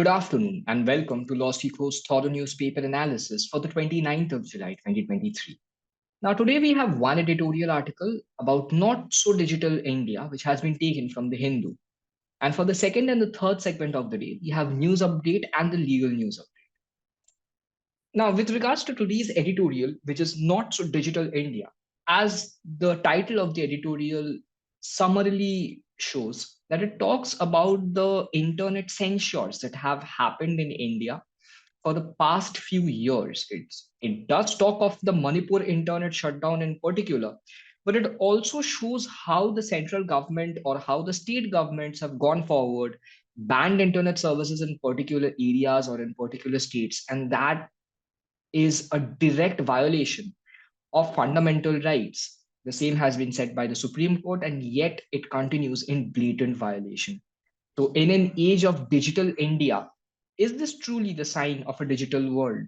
Good afternoon and welcome to LawSikho's thorough newspaper analysis for the 29th of July 2023. Now, today we have one editorial article about not so digital India, which has been taken from the Hindu. And for the second and the third segment of the day, we have news update and the legal news update. Now, with regards to today's editorial, which is not so digital India, as the title of the editorial summarily shows, that it talks about the internet censures that have happened in India for the past few years. It does talk of the Manipur internet shutdown in particular, but it also shows how the central government or how the state governments have gone forward, banned internet services in particular areas or in particular states, and that is a direct violation of fundamental rights. The same has been said by the Supreme Court, and yet it continues in blatant violation. So, in an age of digital India, is this truly the sign of a digital world?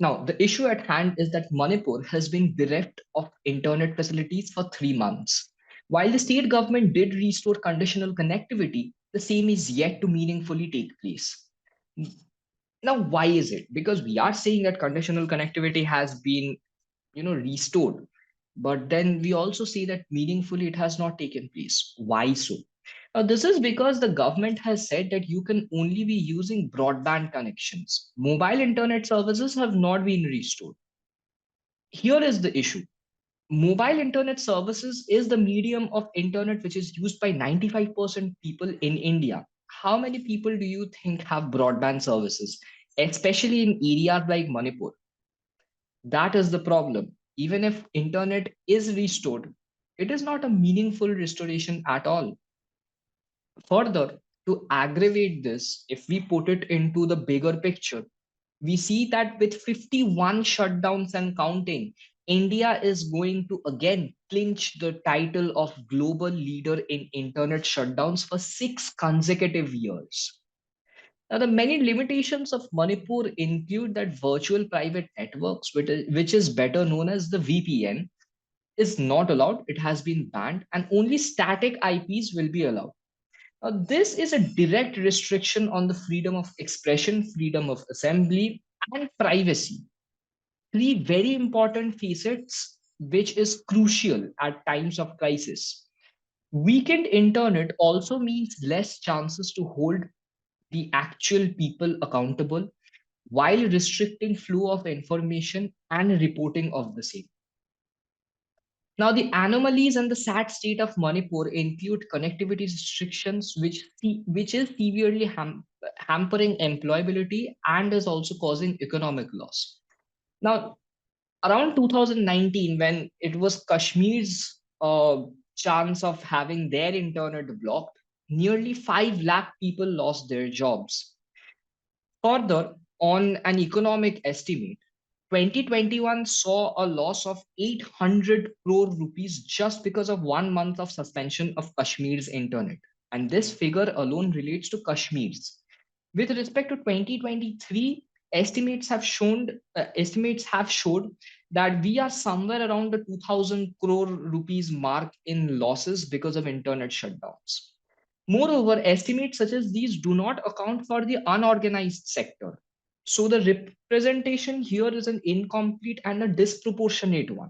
Now, the issue at hand is that Manipur has been bereft of internet facilities for 3 months. While the state government did restore conditional connectivity, the same is yet to meaningfully take place. Now, why is it? Because we are saying that conditional connectivity has been, restored, but then we also see that meaningfully it has not taken place. Why so? Now, this is because the government has said that you can only be using broadband connections. Mobile internet services have not been restored. Here is the issue. Mobile internet services is the medium of internet which is used by 95% people in India. How many people do you think have broadband services, especially in areas like Manipur? That is the problem. Even if internet is restored, it is not a meaningful restoration at all. Further, to aggravate this, if we put it into the bigger picture, we see that with 51 shutdowns and counting, India is going to again clinch the title of global leader in internet shutdowns for 6 consecutive years. Now, the many limitations of Manipur include that virtual private networks, which is better known as the VPN, is not allowed. It has been banned, and only static IPs will be allowed. This is a direct restriction on the freedom of expression, freedom of assembly, and privacy. Three very important facets, which is crucial at times of crisis. Weakened internet also means less chances to hold the actual people accountable while restricting flow of information and reporting of the same. Now, the anomalies and the sad state of Manipur include connectivity restrictions, which is severely hampering employability and is also causing economic loss. Now, around 2019, when it was Kashmir's chance of having their internet blocked, nearly 5 lakh people lost their jobs. Further, on an economic estimate, 2021 saw a loss of 800 crore rupees just because of 1 month of suspension of Kashmir's internet. And this figure alone relates to Kashmir's. With respect to 2023, estimates have showed that we are somewhere around the 2000 crore rupees mark in losses because of internet shutdowns. Moreover, estimates such as these do not account for the unorganized sector. So the representation here is an incomplete and a disproportionate one.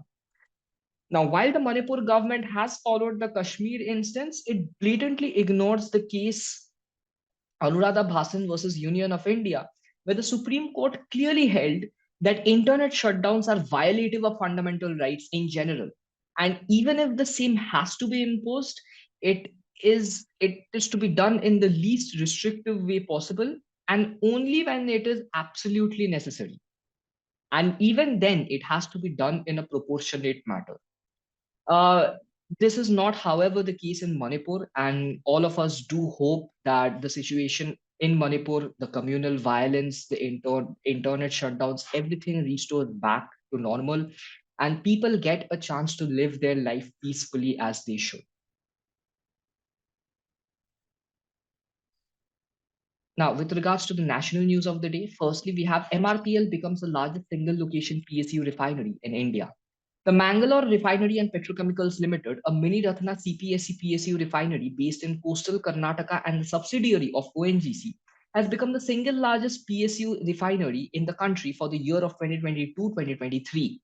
Now, while the Manipur government has followed the Kashmir instance, it blatantly ignores the case Anuradha Bhasan versus Union of India, where the Supreme Court clearly held that internet shutdowns are violative of fundamental rights in general. And even if the same has to be imposed, it is to be done in the least restrictive way possible and only when it is absolutely necessary. And even then, it has to be done in a proportionate manner. Uh, this is not, however, the case in Manipur, and all of us do hope that the situation in Manipur, the communal violence, the internet shutdowns, everything restores back to normal, and people get a chance to live their life peacefully as they should. Now, with regards to the national news of the day, firstly, we have MRPL becomes the largest single location PSU refinery in India. The Mangalore Refinery and Petrochemicals Limited, a mini Ratna CPSC PSU refinery based in coastal Karnataka and a subsidiary of ONGC, has become the single largest PSU refinery in the country for the year of 2022-2023.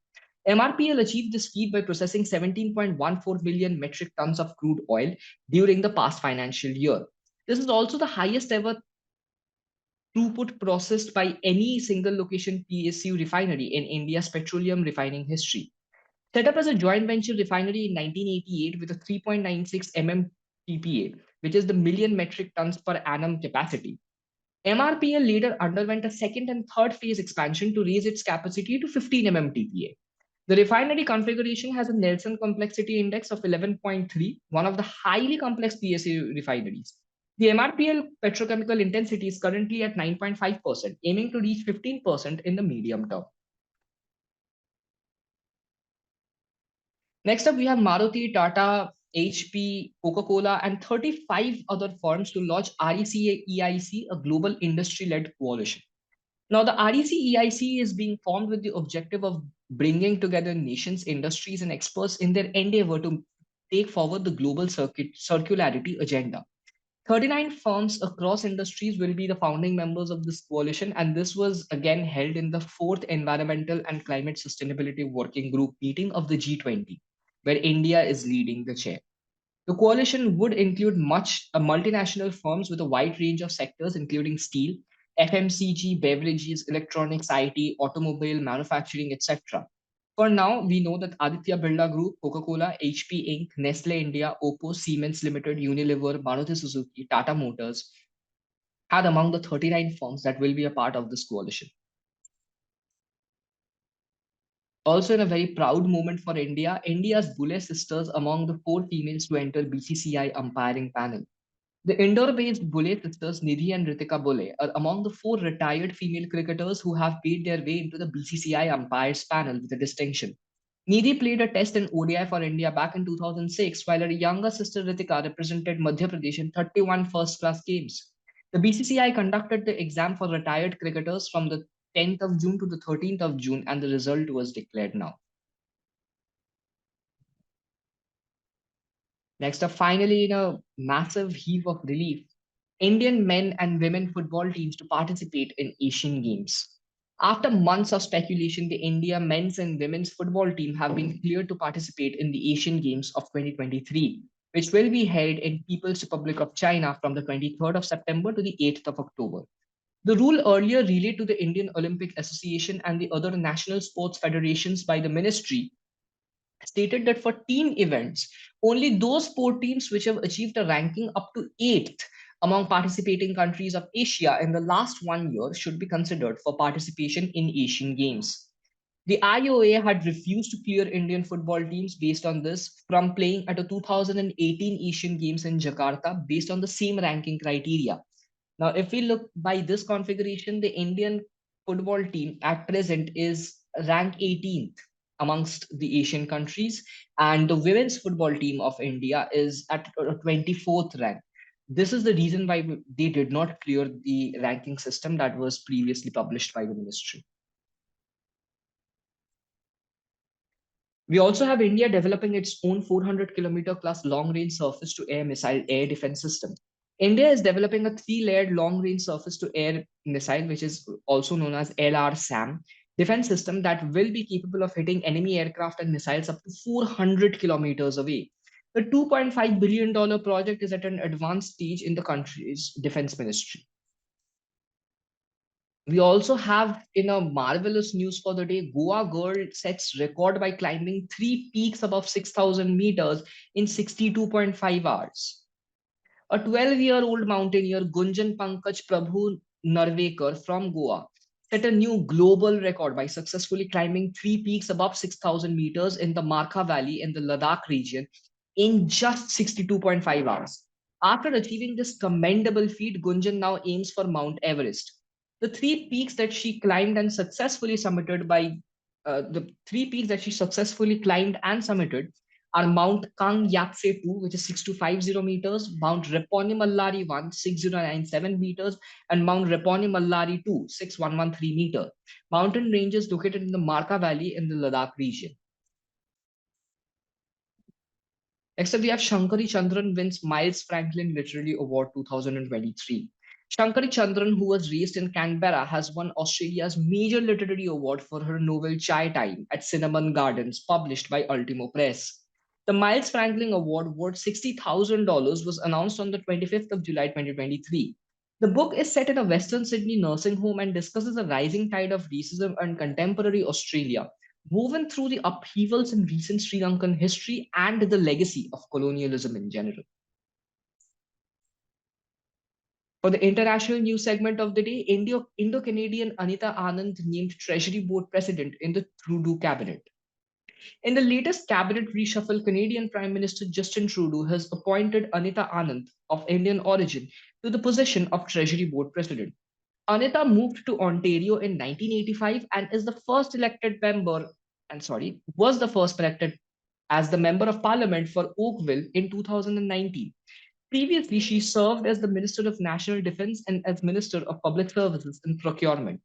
MRPL achieved this feat by processing 17.14 million metric tons of crude oil during the past financial year. This is also the highest ever throughput processed by any single location PSU refinery in India's petroleum refining history. Set up as a joint venture refinery in 1988 with a 3.96 mmTPA, which is the million metric tons per annum capacity. MRPL later underwent a second and third phase expansion to raise its capacity to 15 mmTPA. The refinery configuration has a Nelson complexity index of 11.3, one of the highly complex PSA refineries. The MRPL petrochemical intensity is currently at 9.5%, aiming to reach 15% in the medium term. Next up, we have Maruti, Tata, HP, Coca-Cola, and 35 other firms to launch RECEIC, a global industry-led coalition. Now, the RECEIC is being formed with the objective of bringing together nations, industries, and experts in their endeavor to take forward the global circularity agenda. 39 firms across industries will be the founding members of this coalition, and this was again held in the fourth Environmental and Climate Sustainability Working Group meeting of the G20, where India is leading the chair. The coalition would include multinational firms with a wide range of sectors, including steel, FMCG, beverages, electronics, IT, automobile, manufacturing, etc. For now, we know that Aditya Birla Group, Coca-Cola, HP Inc., Nestle India, Oppo, Siemens Limited, Unilever, Maruti Suzuki, Tata Motors are among the 39 firms that will be a part of this coalition. Also, in a very proud moment for India, India's Buley sisters among the four females to enter BCCI Umpiring Panel. The Indore-based Buley sisters, Nidhi and Ritika Buley, are among the four retired female cricketers who have paid their way into the BCCI umpires panel with a distinction. Nidhi played a test in ODI for India back in 2006, while her younger sister Ritika represented Madhya Pradesh in 31 first-class games. The BCCI conducted the exam for retired cricketers from the 10th of June to the 13th of June, and the result was declared now. Next up, finally, in a massive heave of relief, Indian men and women football teams to participate in Asian Games. After months of speculation, the India men's and women's football team have been cleared to participate in the Asian Games of 2023, which will be held in People's Republic of China from the 23rd of September to the 8th of October. The rule earlier relayed to the Indian Olympic Association and the other national sports federations by the ministry stated that for team events, only those sport teams which have achieved a ranking up to 8th among participating countries of Asia in the last 1 year should be considered for participation in Asian Games. The IOA had refused to clear Indian football teams based on this from playing at the 2018 Asian Games in Jakarta based on the same ranking criteria. Now, if we look by this configuration, the Indian football team at present is ranked 18th amongst the Asian countries, and the women's football team of India is at a 24th rank. This is the reason why they did not clear the ranking system that was previously published by the ministry. We also have India developing its own 400-kilometer class long-range surface-to-air missile air defense system. India is developing a three-layered long-range surface-to-air missile, which is also known as LRSAM, defense system that will be capable of hitting enemy aircraft and missiles up to 400 kilometers away. The $2.5 billion project is at an advanced stage in the country's defense ministry. We also have, in a marvelous news for the day, Goa Girl sets record by climbing 3 peaks above 6,000 meters in 62.5 hours. A 12-year-old mountaineer, Gunjan Pankaj Prabhu Narvekar from Goa, set a new global record by successfully climbing 3 peaks above 6,000 meters in the Markha Valley in the Ladakh region in just 62.5 hours. After achieving this commendable feat, Gunjan now aims for Mount Everest. The 3 peaks that she climbed and successfully summited are Mount Kang Yapse 2, which is 6250 meters, Mount Reponi Mallari 1, 6097 meters, and Mount Reponi Mallari 2, 6113 meters. Mountain ranges located in the Markha Valley in the Ladakh region. Except we have Shankari Chandran wins Miles Franklin Literary Award 2023. Shankari Chandran, who was raised in Canberra, has won Australia's major literary award for her novel Chai Time at Cinnamon Gardens, published by Ultimo Press. The Miles Franklin Award, worth $60,000, was announced on the 25th of July 2023. The book is set in a Western Sydney nursing home and discusses a rising tide of racism in contemporary Australia, woven through the upheavals in recent Sri Lankan history and the legacy of colonialism in general. For the international news segment of the day, Indo-Canadian Anita Anand named Treasury Board President in the Trudeau cabinet. In the latest cabinet reshuffle, Canadian Prime Minister Justin Trudeau has appointed Anita Anand, of Indian origin, to the position of Treasury Board President. Anita moved to Ontario in 1985 and is the first elected member, and sorry, was the first elected as the Member of Parliament for Oakville in 2019. Previously, she served as the Minister of National Defense and as Minister of Public Services and Procurement.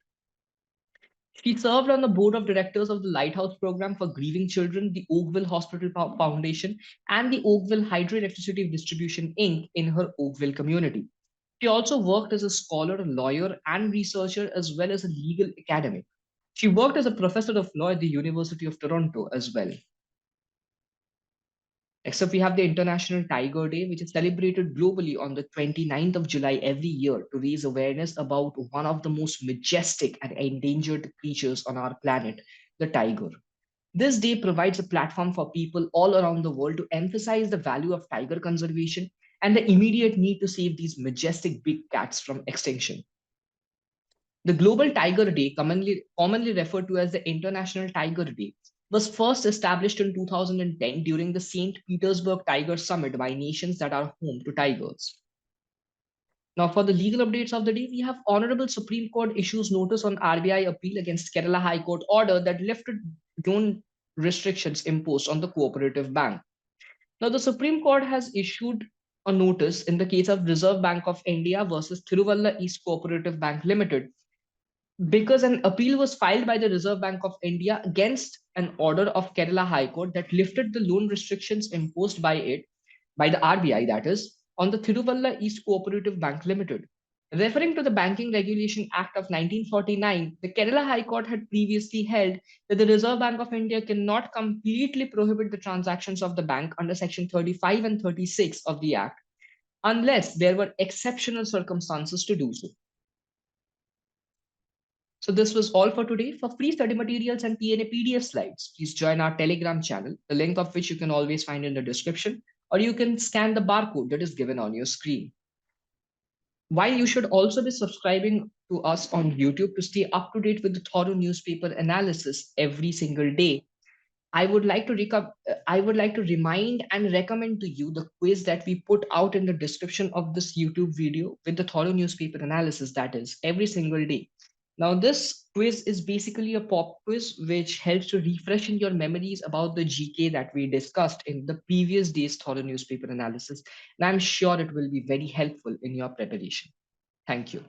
She served on the board of directors of the Lighthouse Program for Grieving Children, the Oakville Hospital Foundation, and the Oakville Hydroelectricity Distribution Inc. in her Oakville community. She also worked as a scholar, lawyer, and researcher, as well as a legal academic. She worked as a professor of law at the University of Toronto as well. Except we have the International Tiger Day, which is celebrated globally on the 29th of July every year to raise awareness about one of the most majestic and endangered creatures on our planet, the tiger. This day provides a platform for people all around the world to emphasize the value of tiger conservation and the immediate need to save these majestic big cats from extinction. The Global Tiger Day, commonly referred to as the International Tiger Day, was first established in 2010 during the St. Petersburg Tiger Summit by nations that are home to tigers. Now, for the legal updates of the day, we have Honorable Supreme Court issues notice on RBI appeal against Kerala High Court order that lifted loan restrictions imposed on the cooperative bank. Now, the Supreme Court has issued a notice in the case of Reserve Bank of India versus Thiruvalla East Cooperative Bank Limited, because an appeal was filed by the Reserve Bank of India against an order of Kerala High Court that lifted the loan restrictions imposed by the RBI, that is, on the Thiruvalla East Cooperative Bank Limited. Referring to the Banking Regulation Act of 1949, the Kerala High Court had previously held that the Reserve Bank of India cannot completely prohibit the transactions of the bank under Section 35 and 36 of the Act unless there were exceptional circumstances to do so. So this was all for today. For free study materials and PNA PDF slides, please join our Telegram channel, the link of which you can always find in the description, or you can scan the barcode that is given on your screen. While you should also be subscribing to us on YouTube to stay up to date with the thorough newspaper analysis every single day, I would like to remind and recommend to you the quiz that we put out in the description of this YouTube video with the thorough newspaper analysis, that is every single day. Now, this quiz is basically a pop quiz which helps to refresh in your memories about the GK that we discussed in the previous day's thorough newspaper analysis. And I'm sure it will be very helpful in your preparation. Thank you.